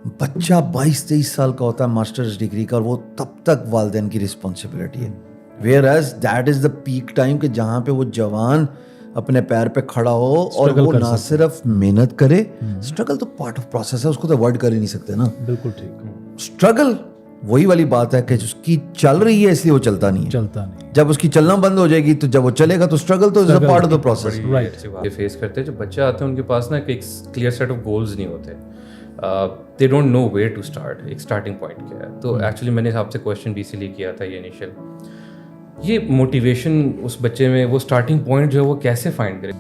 बच्चा 22-23 साल का होता है मास्टर्स डिग्री का, और वो तब तक वालिदैन की रिस्पॉन्सिबिलिटी है. Whereas that is the peak time कि जहाँ पे वो जवान अपने पैर पे खड़ा हो और वो ना सिर्फ मेहनत करे. स्ट्रगल तो पार्ट ऑफ प्रोसेस है, उसको तो अवॉइड कर ही नहीं सकते ना. बिल्कुल ठीक. स्ट्रगल वही वाली बात है कि उसकी चल रही है इसलिए वो चलता नहीं है. जब उसकी चलना बंद हो जाएगी तो जब वो चलेगा तो स्ट्रगल तो is a part of the process. Right. ये फेस करते हैं जो बच्चे आते हैं उनके पास ना एक क्लियर सेट ऑफ गोल्स नहीं होते. They don't know where to start. एक स्टार्टिंग पॉइंट क्या है. तो एक्चुअली मैंने आपसे क्वेश्चन भी इसीलिए किया था ये इनिशियल, ये मोटिवेशन उस बच्चे में, वो स्टार्टिंग पॉइंट जो है वो कैसे फाइंड करें.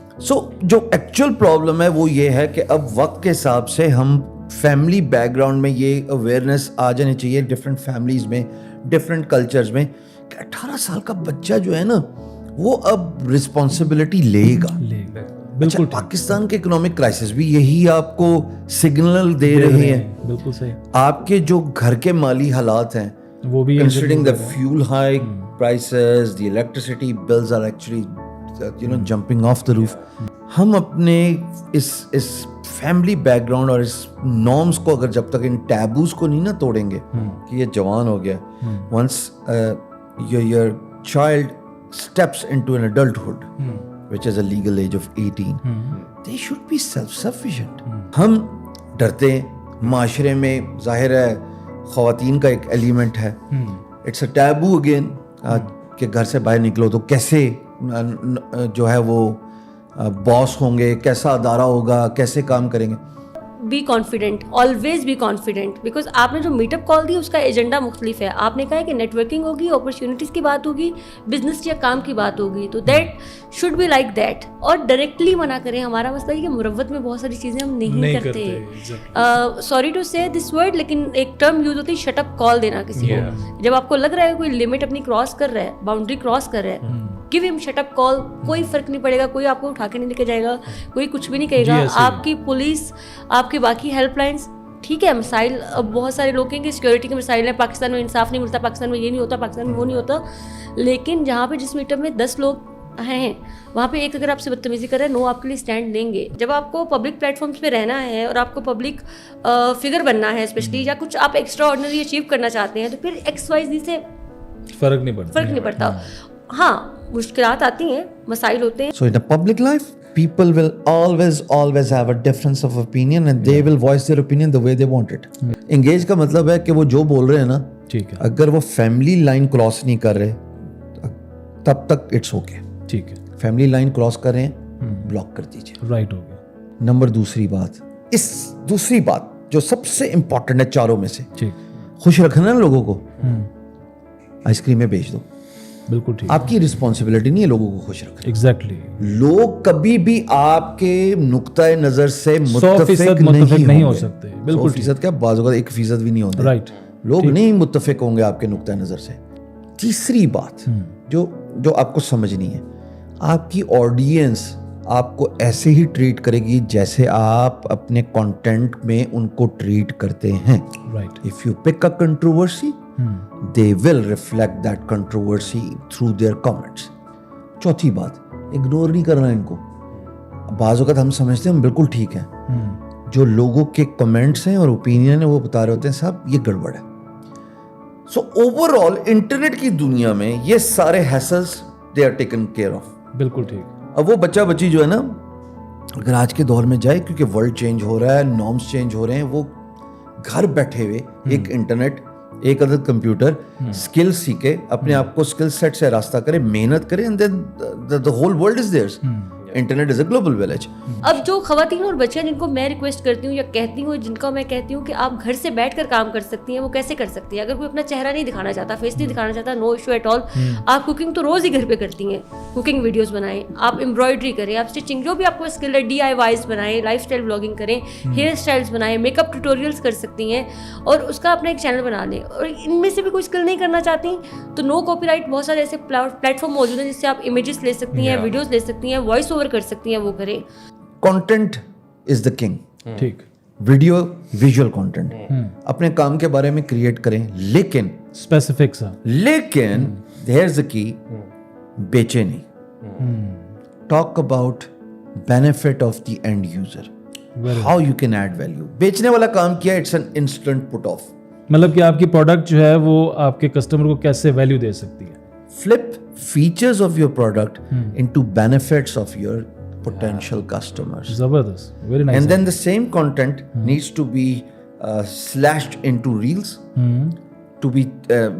जो एक्चुअल प्रॉब्लम है वो ये है कि अब वक्त के हिसाब से हम फैमिली बैकग्राउंड में ये अवेयरनेस आ जानी चाहिए डिफरेंट फैमिलीज में, डिफरेंट कल्चर्स में, कि 18 साल का बच्चा जो है ना वो अब रिस्पॉन्सिबिलिटी लेगा. अच्छा, पाकिस्तान के इकोनॉमिक क्राइसिस भी यही आपको सिग्नल दे रहे हैं. बिल्कुल सही. आपके जो घर के माली हालात हैं वो भी considering the fuel hike prices, the electricity bills are actually jumping off the roof. हम अपने इस फैमिली बैकग्राउंड और इस नॉर्म्स को अगर जब तक इन टैबूज को नहीं ना तोड़ेंगे कि ये जवान हो गया, once your child steps into an adulthood which is a legal age of 18, they should be self-sufficient. हम डरते हैं, माशरे में जाहिर है ख़वातीन का एक एलिमेंट है, इट्स अ टैबू अगेन कि घर से बाहर निकलो तो कैसे जो है वो बॉस होंगे, कैसा अदारा होगा, कैसे काम करेंगे. Be confident, always be confident. Because आपने जो मीटअप कॉल दी उसका एजेंडा मुख्तलिफ है. आपने कहा है कि नेटवर्किंग होगी, अपॉर्चुनिटीज़ की बात होगी, बिजनेस या काम की बात होगी, तो that should be like that. और डायरेक्टली मना करें. हमारा मसला है कि मुरव्वत में बहुत सारी चीज़ें हम नहीं करते. सॉरी टू से दिस वर्ड, लेकिन एक टर्म यूज होती है शटअप कॉल देना किसी को. जब आपको लग रहा है कोई लिमिट अपनी क्रॉस कर रहा है, बाउंड्री क्रॉस कर रहा है, give him shut up call. कोई फर्क नहीं पड़ेगा, कोई आपको उठा के नहीं लेके जाएगा, कोई कुछ भी नहीं कहेगा. आपकी पुलिस, आपकी बाकी हेल्पलाइंस, ठीक है, मसाइल अब बहुत सारे लोग कहेंगे सिक्योरिटी के मसाइल हैं, पाकिस्तान में इंसाफ नहीं मिलता, पाकिस्तान में ये नहीं होता, पाकिस्तान में वो नहीं होता. लेकिन जहाँ पे जिस मीटअप में 10 लोग हैं वहाँ पे एक अगर आपसे बदतमीजी कर रहा है, नो आपके लिए स्टैंड लेंगे. जब आपको पब्लिक प्लेटफॉर्म्स पे रहना है और आपको पब्लिक फिगर बनना है स्पेशली, या कुछ आप एक्स्ट्रा ऑर्डिनरी अचीव करना चाहते हैं, तो फिर XYZ से फर्क नहीं पड़ता. हाँ, मुश्किलात आती हैं, मसाइल होते हैं. So in a public life, people will always have a difference of opinion and they will voice their opinion the way they want it. Engage का मतलब है कि वो जो बोल रहे हैं ना, ठीक है, अगर वो फैमिली लाइन क्रॉस नहीं कर रहे तब तक इट्स ओके. ठीक है. फैमिली लाइन क्रॉस कर रहे हैं, ब्लॉक कर दीजिए. राइट हो गया. नंबर दूसरी बात जो सबसे इंपॉर्टेंट है चारों में से, ठीक, खुश रखना है लोगों को, आइसक्रीम में बेच दो. बिल्कुल ठीक. आपकी रिस्पॉन्सिबिलिटी नहीं है लोगों को खुश रखना. एग्जैक्टली. लोग कभी भी आपके नुक्ताए नजर से मुत्तफिक नहीं हो सकते. बिल्कुल. 100% क्या, बाज़ औक़ात 1% भी नहीं होता. राइट. लोग नहीं मुत्तफिक होंगे आपके नुक्ताए नजर से. तीसरी बात जो आपको समझनी है, आपकी ऑडियंस आपको ऐसे ही ट्रीट करेगी जैसे आप अपने कंटेंट में उनको ट्रीट करते हैं. Right. If you pick a controversy, they will reflect that controversy through their comments. चौथी बात, इग्नोर नहीं करना इनको. बाज़ वक़्त हम समझते हैं हम बिल्कुल ठीक हैं, जो लोगों के कमेंट्स हैं और ओपिनियन है वो बता रहे होते हैं साहब ये गड़बड़ है. सो ओवरऑल इंटरनेट की दुनिया में ये सारे hassles they are taken care of. बिल्कुल ठीक. अब वो बच्चा बच्ची जो है ना, अगर आज के दौर में जाए, क्योंकि वर्ल्ड चेंज हो रहा है, नॉर्म्स चेंज हो रहे हैं, वो घर बैठे हुए एक इंटरनेट, एक अदद कंप्यूटर, स्किल सीखे, अपने आप को स्किल सेट से रास्ता करे, मेहनत करे, and then the whole world is theirs. Internet is a global village. अब जो खवातीन और बच्चियां जिनको मैं रिक्वेस्ट करती हूँ या कहती हूँ, जिनका मैं कहती हूँ कि आप घर से बैठकर काम कर सकती हैं, वो कैसे कर सकती हैं? अगर कोई अपना चेहरा नहीं दिखाना चाहता, फेस नहीं दिखाना चाहता, नो इशू एट ऑल. आप कुकिंग तो रोज ही घर पे करती हैं, कुकिंग वीडियोस बनाएं, आप एम्ब्रॉयडरी करें, आप स्टिचिंग, जो भी आपको स्किल है, DIYs बनाएं, लाइफस्टाइल ब्लॉगिंग करें, हेयर स्टाइल्स बनाएं, मेकअप ट्यूटोरियल्स कर सकती हैं और उसका अपना एक चैनल बना लें. और इनमें से भी कोई स्किल नहीं करना चाहती तो नो कॉपीराइट बहुत सारे ऐसे प्लेटफॉर्म मौजूद हैं जिससे आप इमेजेस ले सकती हैं, वीडियोस ले सकती हैं, वॉइस ओवर कर सकती हैं, वो करें. Content is the king. ठीक. वीडियो, विजुअल कंटेंट अपने काम के बारे में क्रिएट करें, लेकिन स्पेसिफिक सा, लेकिन देयर इज द की, बेचे नहीं. Talk about benefit of the end user. how you can add value. बेचने वाला काम किया, it's an instant put off. मतलब कि आपकी प्रोडक्ट जो है वो आपके कस्टमर को कैसे वैल्यू दे सकती है? Flip features of your product into benefits of your potential customers. जबरदस्त, very nice. And then the same content needs to be slashed into reels. To be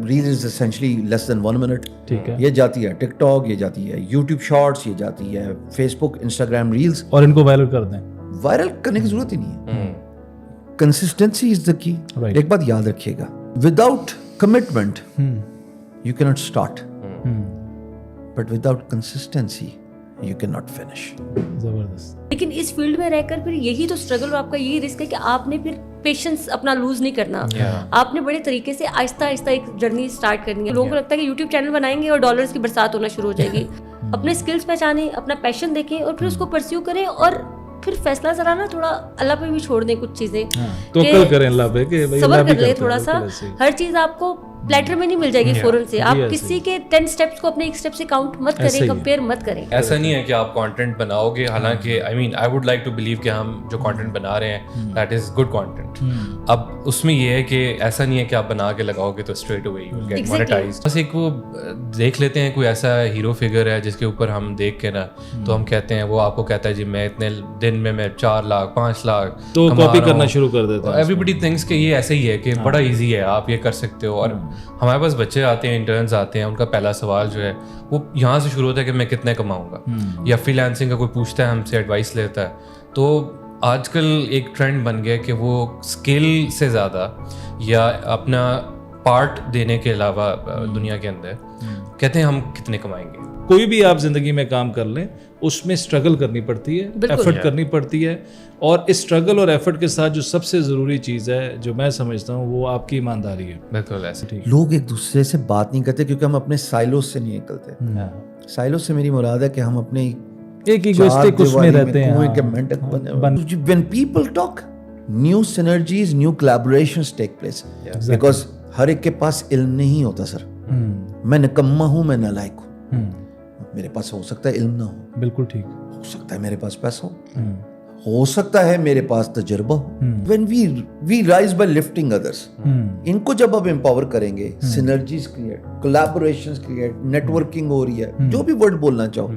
reels is essentially less than 1 minute. ठीक है. ये जाती है TikTok, ये जाती है YouTube Shorts, ये जाती है Facebook, Instagram Reels. और इनको वायरल कर दें. वायरल करने की जरूरत ही नहीं है. Consistency is the key. Right. एक बात याद रखिएगा, without commitment you cannot start, but without consistency you cannot finish. जबरदस्त. लेकिन इस फील्ड में रहकर फिर यही तो स्ट्रगल और आपका यही रिस्क है कि आपने फिर पेशेंस अपना लूज नहीं करना. आपने बड़े तरीके से आहिस्ता आहिस्ता एक जर्नी स्टार्ट करनी है. लोगों को लगता है कि यूट्यूब चैनल बनाएंगे और डॉलर्स की बरसात होना शुरू हो जाएगी. अपने स्किल्स पहचानें, अपना पैशन देखें और फिर उसको परस्यू करें और फिर फैसला जरा ना थोड़ा अल्लाह पे भी छोड़ दें कुछ चीजें. तो कल करें अल्लाह पे कि भाई सब्र अल्लाह भी कर ले करता है, थोड़ा सा. बिल्कुल ऐसे ही. हर चीज आपको प्लेटर में नहीं मिल जाएगी फौरन से. आप जी, ऐसे किसी के 10 स्टेप्स को अपने एक स्टेप से काउंट मत ऐसे करें, ही. कंपेयर मत करें. ऐसा नहीं है कि आप कंटेंट बनाओगे, हालांकि I mean I would like to believe कि हम जो कंटेंट बना रहे हैं दैट इज गुड कंटेंट. अब उसमें ये है कि ऐसा नहीं है कि आप बना के लगाओगे तो straight away you will get monetised. बस एक वो देख लेते हैं कोई ऐसा हीरो फिगर है जिसके ऊपर हम देख के ना तो हम कहते हैं, वो आपको कहता है जी मैं इतने दिन में मैं 4 लाख 5 लाख तो कॉपी करना शुरू कर देते हैं. एवरीबडी थिंक्स कि ये ऐसे ही है कि बड़ा इजी है, आप ये कर सकते हो. और हमारे पास बच्चे आते हैं, इंटर्न्स आते हैं, उनका पहला सवाल जो है वो यहाँ से शुरू होता है कि मैं कितने कमाऊंगा. या फ्रीलांसिंग का कोई पूछता है, हमसे एडवाइस लेता है. तो आजकल एक ट्रेंड बन गया कि वो स्किल से ज़्यादा या अपना पार्ट देने के अलावा दुनिया के अंदर कहते हैं हम कितने कमाएंगे. कोई भी आप जिंदगी में काम कर लें उसमें स्ट्रगल करनी पड़ती है, एफर्ट करनी पड़ती है. और इस स्ट्रगल और एफर्ट के साथ जो सबसे ज़रूरी चीज़ है जो मैं समझता हूँ वो आपकी ईमानदारी है. बिल्कुल ऐसे. ठीक. लोग एक दूसरे से बात नहीं करते क्योंकि हम अपने साइलोस से नहीं निकलते. साइलोस से मेरी मुराद है कि हम अपने एक इगोइस्टिक उसमें रहते हैं. कुएं के मेंढक बने. When people talk, new synergies, new collaborations take place. Because हर एक के पास इल्म नहीं होता सर. मैं निकम्मा हूँ, मैं नालायक हूँ. मेरे पास हो सकता है इल्म ना हो, बिल्कुल ठीक. हो सकता है मेरे पास पैसा हो सकता है मेरे पास तजुर्बा हो. When we rise by lifting others, इनको जब आप एम्पावर करेंगे, synergies create, collaborations create, networking हो रही है, जो भी वर्ड बोलना चाहो,